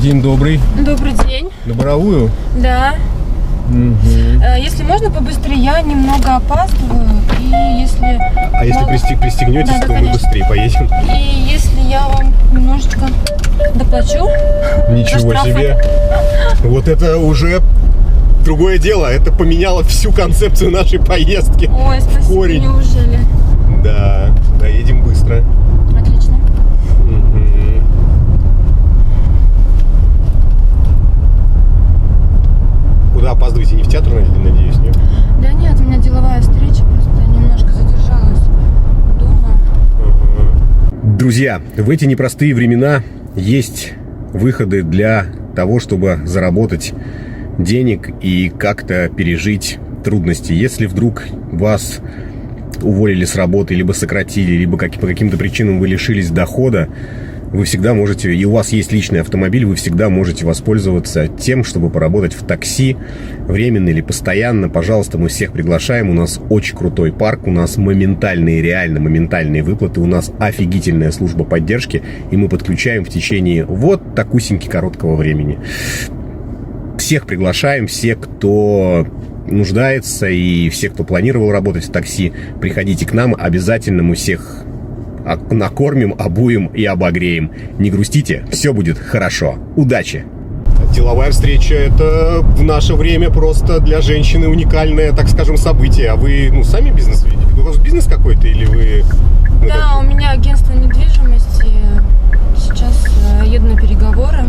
День добрый. Добрый день. На Боровую? Да. Если можно побыстрее, я немного опаздываю. И если... А если пристегнетесь, да, то мы быстрее поедем. И если я вам немножечко доплачу... Ничего себе. Вот это уже другое дело. Это поменяло всю концепцию нашей поездки. Ой, спасибо, корень. Неужели? Да, доедем быстро. Отлично. Куда опаздываете? Не в театр, надеюсь, нет? Да нет, у меня деловая встреча, просто немножко задержалась дома. Друзья, в эти непростые времена есть выходы для того, чтобы заработать денег и как-то пережить трудности. Если вдруг вас уволили с работы, либо сократили, либо по каким-то причинам вы лишились дохода, вы всегда можете, и у вас есть личный автомобиль, вы всегда можете воспользоваться тем, чтобы поработать в такси, временно или постоянно. Пожалуйста, мы всех приглашаем. У нас очень крутой парк, у нас реально моментальные выплаты, у нас офигительная служба поддержки, и мы подключаем в течение вот такусеньки короткого времени. Всех приглашаем, все, кто нуждается, и все, кто планировал работать в такси, приходите к нам, обязательно мы всех накормим, обуем и обогреем. Не грустите, все будет хорошо. Удачи! Деловая встреча — это в наше время просто для женщины уникальное, так скажем, событие. А вы, сами бизнес ведете? У вас бизнес какой-то или вы... Да, у меня агентство недвижимости. Сейчас еду на переговоры.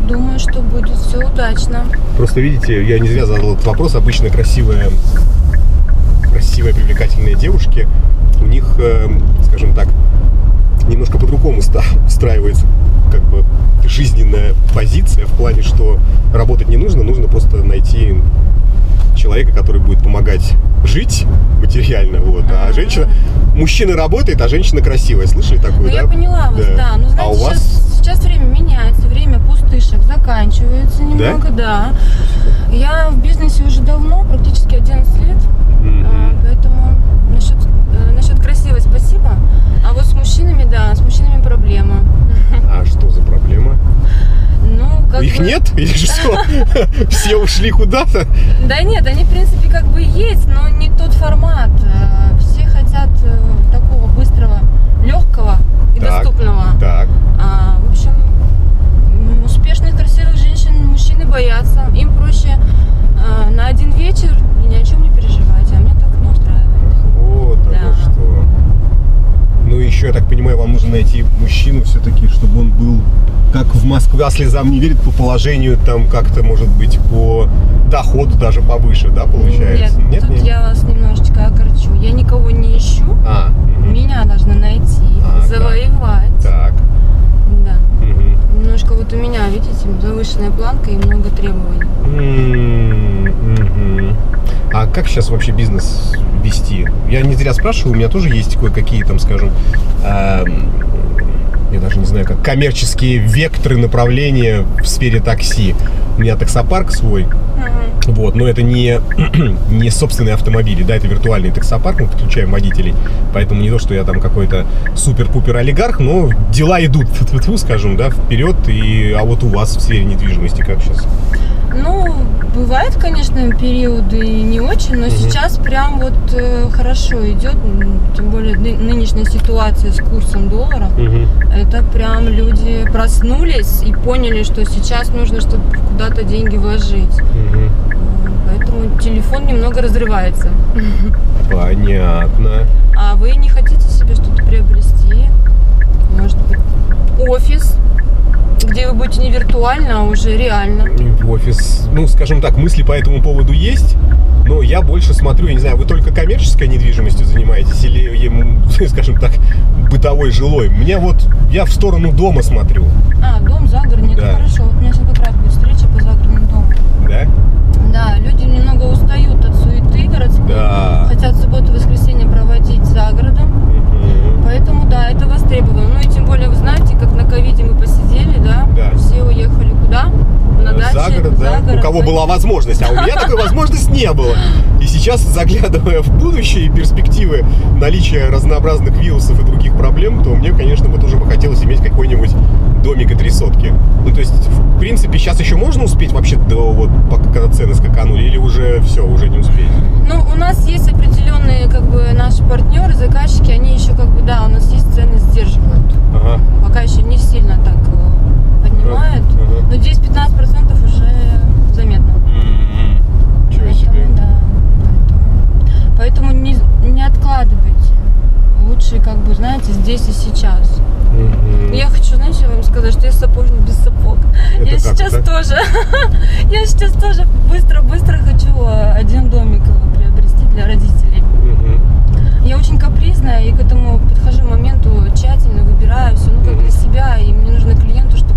Думаю, что будет все удачно. Просто видите, я не зря задал этот вопрос. Обычно красивые, привлекательные девушки, у них, скажем так, немножко по-другому устраивается как бы жизненная позиция, в плане, что работать не нужно, нужно просто найти человека, который будет помогать жить материально, вот. А мужчина работает, а женщина красивая. Слышали такое, да? Я поняла вас, да. Ну, знаете, а у вас? Сейчас время меняется, время пустышек заканчивается немного, да. Я в бизнесе уже давно, практически 11 лет, поэтому насчет красивой спасибо. А вот с мужчинами, да, с мужчинами проблема. А что за проблема? Их нет? Или что? Все ушли куда-то? Да нет, они в принципе как бы есть, но не тот формат. Все хотят такого быстрого, легкого и доступного. Так. В общем, успешных, красивых женщин мужчины боятся. Им проще на один вечер и ни о чем не переживать. А мне так не устраивает. Вот оно что. Ну еще, я так понимаю, вам нужно найти мужчину все-таки, чтобы он был, как в Москве, а слезам не верит, по положению, там как-то, может быть, по доходу даже повыше, да, получается? Нет, тут я вас немножечко огорчу. Я никого не ищу. Меня должны найти, завоевать. Так. Да. Немножко вот у меня, видите, завышенная планка и много требований. А как сейчас вообще бизнес вести? Я не зря спрашиваю, у меня тоже есть кое-какие, там, скажем, я даже не знаю, как коммерческие векторы направления в сфере такси. У меня таксопарк свой, вот, но это не собственные автомобили, да, это виртуальный таксопарк, мы подключаем водителей, поэтому не то, что я там какой-то супер-пупер олигарх, но дела идут, скажем, да, вперед. А вот у вас в сфере недвижимости как сейчас? Бывают, конечно, периоды не очень, но сейчас прям вот хорошо идет, тем более нынешняя ситуация с курсом доллара. Это прям люди проснулись и поняли, что сейчас нужно, чтобы куда-то деньги вложить. Поэтому телефон немного разрывается. Понятно. А вы не хотите себе что-то приобрести? Может быть, офис? Где вы будете не виртуально, а уже реально. Офис, скажем так, мысли по этому поводу есть, но я больше смотрю, я не знаю, вы только коммерческой недвижимостью занимаетесь или, скажем так, бытовой, жилой? Я в сторону дома смотрю. Дом, загородный, это хорошо. Вот у меня сейчас как раз будет встреча по загородному дому. Да? Да, люди немного устают от суеты городской, хотят субботу-воскресенье проводить за городом, поэтому, да, это востребовано. И тем более, вы знаете, как на ковиде мы посидели, да? Все уехали куда? На даче, за город, да? У кого была возможность, а у меня такой возможности не было. И сейчас, заглядывая в будущее и перспективы наличия разнообразных вирусов и других проблем, то мне, конечно, тоже бы хотелось иметь какой-нибудь домик и 3 сотки. Ну, то есть, в принципе, сейчас еще можно успеть вообще до, вот, пока, когда цены скаканули, или уже все, уже не успеете? Ну, у нас есть определенные, как бы, наши партнеры, заказчики, они еще, как бы, да, у нас есть цены сдерживают. Ага. Пока еще не сильно так поднимают, но 10-15% уже заметно. Ничего себе. Да, поэтому не откладывайте. Лучше, как бы, знаете, здесь и сейчас. Я хочу, знаете, вам сказать, что я сапожник без сапог. Это Я сейчас тоже быстро хочу один домик приобрести для родителей. Я очень капризная и к этому подхожу к моменту тщательно, выбираю все, ну, как для себя, и мне нужно клиенту, чтобы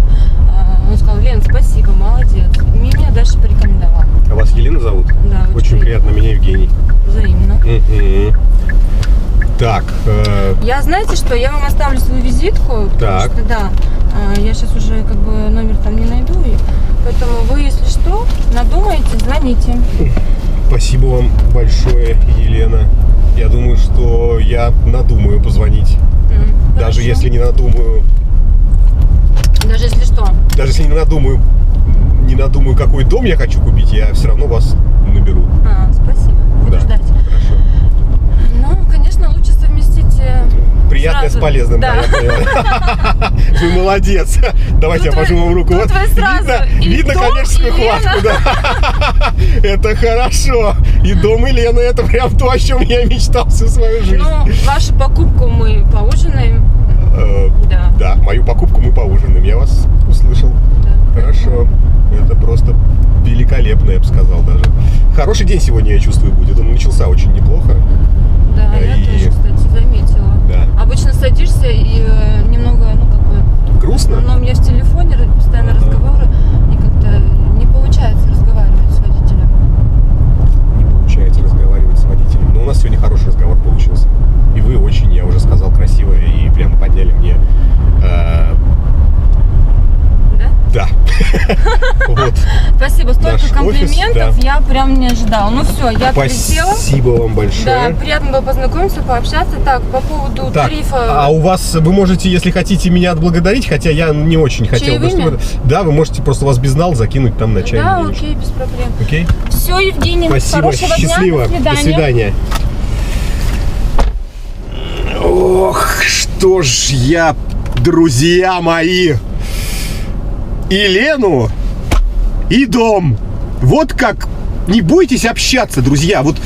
он сказал: Лен, спасибо, молодец. И меня дальше порекомендовал. А вас Елена зовут? Да. Очень приятно, меня Евгений. Взаимно. Так. Я, знаете что, я вам оставлю свою визитку, Так. потому что, да, я сейчас уже, как бы, номер там не найду, и поэтому вы, если что, надумаете, звоните. Спасибо вам большое, Елена. Я думаю, что я надумаю позвонить. Даже Хорошо. если не надумаю. Даже если что. Даже если не надумаю, какой дом я хочу купить, я все равно вас наберу. Спасибо. Буду Да. ждать. Хорошо. Ну, конечно, лучше совместить. Приятное сразу. с полезным, Да. я понял. Вы молодец. Давайте я Тут пожму вам руку. тут Вот вы сразу видно и дом, коммерческую и Лена. хватку, да. Это хорошо. И дом, и Лена, это прям то, о чем я мечтал всю свою жизнь. Ну, вашу покупку мы поужинаем. Да. Да, мою покупку мы поужинаем. Я вас услышал. Да. Хорошо. Это просто великолепно, я бы сказал даже. Хороший день сегодня, я чувствую, будет. Он начался очень неплохо. Да, я И- тоже, кстати, заметила. Да. Обычно садишься и немного, ну, как бы... В Грустно? основном я в телефоне, постоянно разговоры, и как-то не получается разговаривать с водителем. Не получается разговаривать с водителем. Но у нас сегодня хороший разговор получился. И вы очень, я уже сказал, красивая и прямо подняли мне... Да? Да. Вот. Спасибо, столько Наш офис, комплиментов, да. я прям не ожидала. Ну все, я прилетела. Спасибо вам большое. Да, приятно было познакомиться, пообщаться. Так, по поводу Так, тарифа. а у вас, вы можете, если хотите, меня отблагодарить, хотя я не очень хотел бы, Чаевыми? чтобы... Да, вы можете просто у вас безнал закинуть там на чай. Да, окей, без проблем. Окей? Все, Евгений, Спасибо, хорошего счастливо. дня, до свидания. Ох, что ж я, друзья мои, и Лену, и дом. Вот как. Не бойтесь общаться, друзья. Вот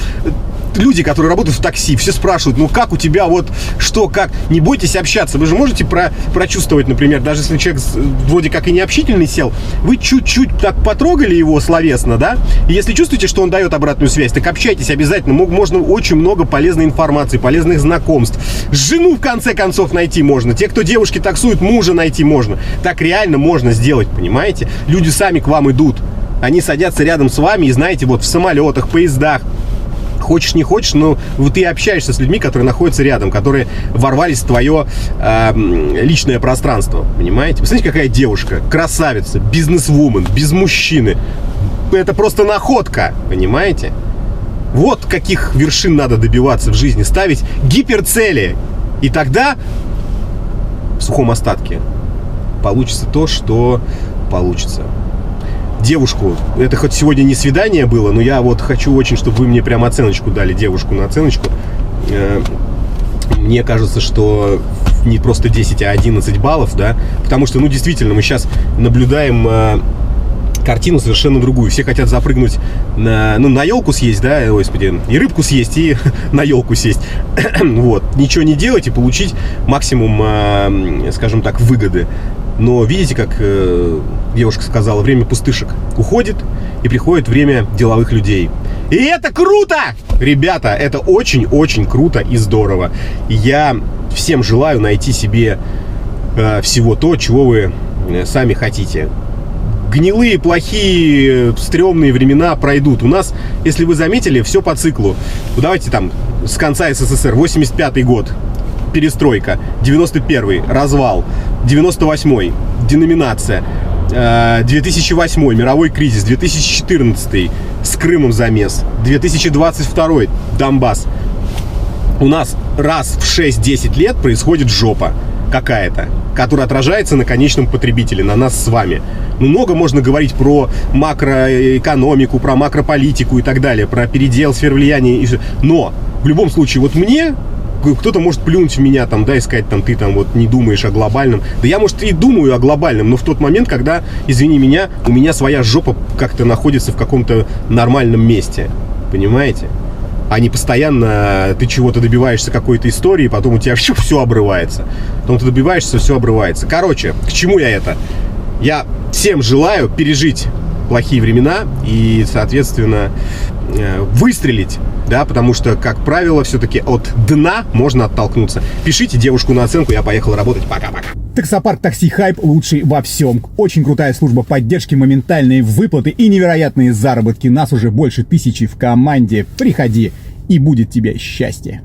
люди, которые работают в такси, все спрашивают: ну как у тебя, вот что, как. Не бойтесь общаться. Вы же можете прочувствовать, например, даже если человек вроде как и не общительный сел, вы чуть-чуть так потрогали его словесно, да? И если чувствуете, что он дает обратную связь, так общайтесь обязательно. Можно очень много полезной информации, полезных знакомств. Жену, в конце концов, найти можно. Те, кто девушки таксуют, мужа найти можно. Так реально можно сделать, понимаете? Люди сами к вам идут. Они садятся рядом с вами и, знаете, вот в самолетах, поездах. Хочешь, не хочешь, но вот ты общаешься с людьми, которые находятся рядом, которые ворвались в твое личное пространство, понимаете? Вы смотрите, какая девушка, красавица, бизнесвумен, без мужчины. Это просто находка, понимаете? Вот каких вершин надо добиваться в жизни, ставить гиперцели. И тогда в сухом остатке получится то, что получится. Девушку, это хоть сегодня не свидание было, но я вот хочу очень, чтобы вы мне прям оценочку дали, девушку на оценочку. Мне кажется, что не просто 10, а 11 баллов, да, потому что, ну, действительно, мы сейчас наблюдаем картину совершенно другую. Все хотят запрыгнуть на елку съесть, да, господи, и рыбку съесть, и на елку сесть. Вот, ничего не делать и получить максимум, скажем так, выгоды. Но видите, как девушка сказала, время пустышек уходит, и приходит время деловых людей. И это круто! Ребята, это очень-очень круто и здорово. И я всем желаю найти себе всего то, чего вы сами хотите. Гнилые, плохие, стрёмные времена пройдут. У нас, если вы заметили, все по циклу. Ну, давайте там с конца СССР. 85-й год. Перестройка. 91-й. Развал. 98-й. Деноминация. 2008-й. Мировой кризис. 2014-й. С Крымом замес. 2022-й. Донбасс. У нас раз в 6-10 лет происходит жопа. какая-то, которая отражается на конечном потребителе, на нас с вами. Много можно говорить про макроэкономику, про макрополитику и так далее, про передел сфер влияния. Но в любом случае, вот мне кто-то может плюнуть в меня, там, да, и сказать, там, ты там вот не думаешь о глобальном. Да я, может, и думаю о глобальном, но в тот момент, когда, извини меня, у меня своя жопа как-то находится в каком-то нормальном месте. Понимаете? А не постоянно ты чего-то добиваешься какой-то истории, потом у тебя все обрывается. Потом ты добиваешься, все обрывается. Короче, к чему я это? Я всем желаю пережить плохие времена и, соответственно, выстрелить, да, потому что, как правило, все-таки от дна можно оттолкнуться. Пишите девушку на оценку, я поехал работать. Пока-пока. Таксопарк Такси Хайп лучший во всем. Очень крутая служба поддержки, моментальные выплаты и невероятные заработки. Нас уже больше 1000 в команде. Приходи, и будет тебе счастье.